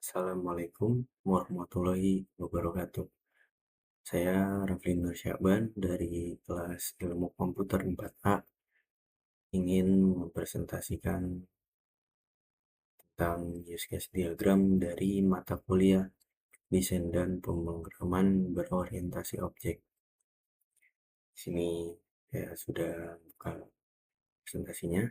Assalamualaikum warahmatullahi wabarakatuh. Saya Rafli Nur Syakban dari kelas Ilmu Komputer 4A ingin mempresentasikan tentang use case diagram dari mata kuliah Desain dan Pemrograman Berorientasi Objek. Di sini saya sudah buka presentasinya.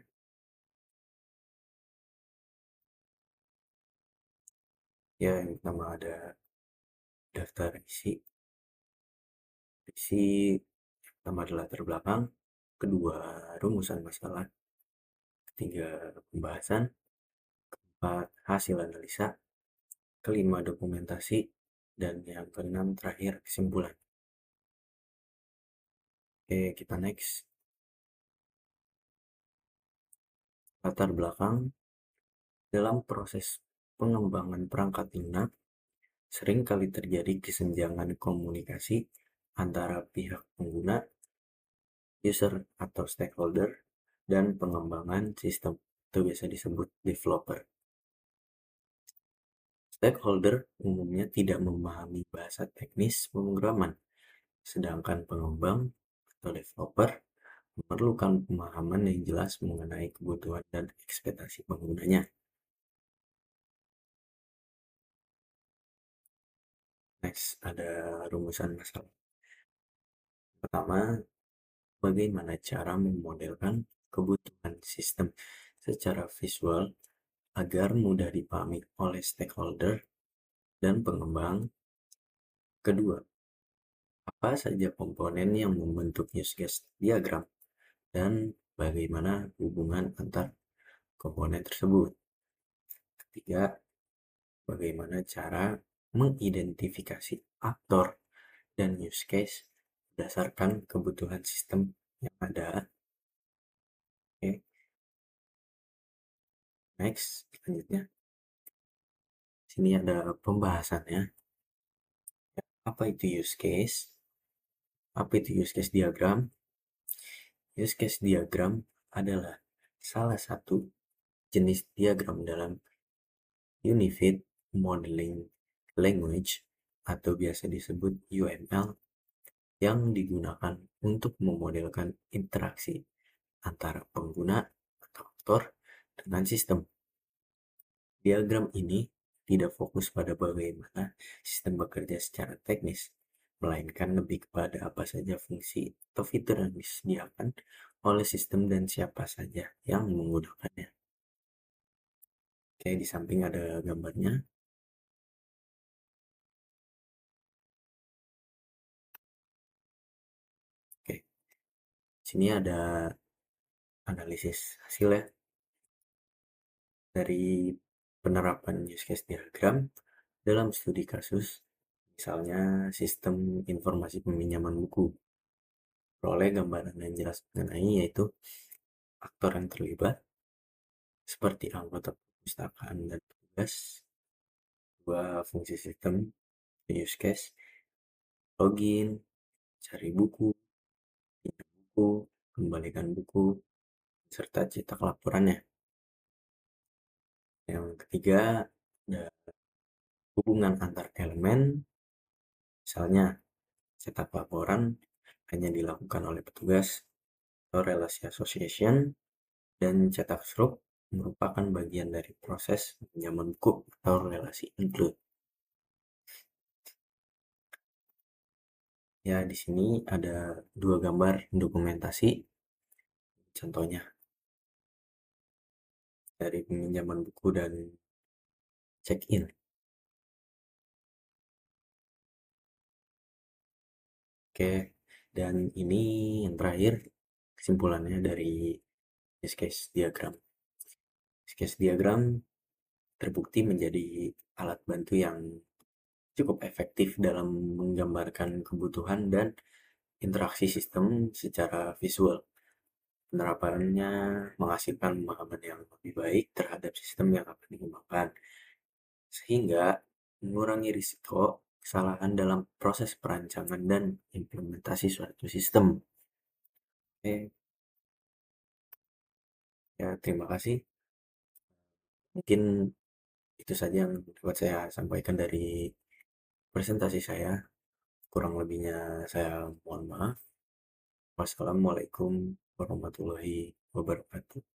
Ya, yang pertama ada daftar isi. Isi pertama adalah latar belakang, kedua rumusan masalah, ketiga pembahasan, keempat hasil analisa, kelima dokumentasi, dan yang keenam terakhir kesimpulan. Oke, kita next. Latar belakang, dalam proses pengembangan perangkat lunak, sering kali terjadi kesenjangan komunikasi antara pihak pengguna, user atau stakeholder, dan pengembangan sistem. Itu biasa disebut developer. Stakeholder umumnya tidak memahami bahasa teknis pemrograman, sedangkan pengembang atau developer memerlukan pemahaman yang jelas mengenai kebutuhan dan ekspektasi penggunanya. Next, ada rumusan masalah. Pertama, bagaimana cara memodelkan kebutuhan sistem secara visual agar mudah dipahami oleh stakeholder dan pengembang. Kedua, apa saja komponen yang membentuk use case diagram dan bagaimana hubungan antar komponen tersebut. Ketiga, bagaimana cara mengidentifikasi aktor dan use case berdasarkan kebutuhan sistem yang ada. Oke, next, selanjutnya. Sini ada pembahasannya. Apa itu use case? Apa itu use case diagram? Use case diagram adalah salah satu jenis diagram dalam Unified Modeling Language atau biasa disebut UML yang digunakan untuk memodelkan interaksi antara pengguna atau aktor dengan sistem. Diagram ini tidak fokus pada bagaimana sistem bekerja secara teknis, melainkan lebih kepada apa saja fungsi atau fitur yang disediakan oleh sistem dan siapa saja yang menggunakannya. Oke, di samping ada gambarnya. Oke, sini ada analisis hasil ya dari penerapan use case diagram dalam studi kasus, misalnya sistem informasi peminjaman buku. Peroleh gambaran yang jelas mengenai yaitu aktor yang terlibat seperti anggota perpustakaan dan petugas, dua fungsi sistem, use case, login, cari buku, pinjam buku, kembalikan buku, serta cetak laporannya. Yang ketiga, ada hubungan antar elemen, misalnya cetak laporan hanya dilakukan oleh petugas atau relasi association, dan cetak struk merupakan bagian dari proses pinjaman buku atau relasi include. Ya, di sini ada dua gambar dokumentasi, contohnya dari peminjaman buku dan check-in. Oke, dan ini yang terakhir kesimpulannya dari use case diagram. Use case diagram terbukti menjadi alat bantu yang cukup efektif dalam menggambarkan kebutuhan dan interaksi sistem secara visual. Penerapannya menghasilkan pemahaman yang lebih baik terhadap sistem yang akan dikembangkan, sehingga mengurangi risiko kesalahan dalam proses perancangan dan implementasi suatu sistem. Oke, ya terima kasih. Mungkin Itu saja yang dapat saya sampaikan dari presentasi saya. Kurang lebihnya saya mohon maaf. Wassalamualaikum warahmatullahi wabarakatuh.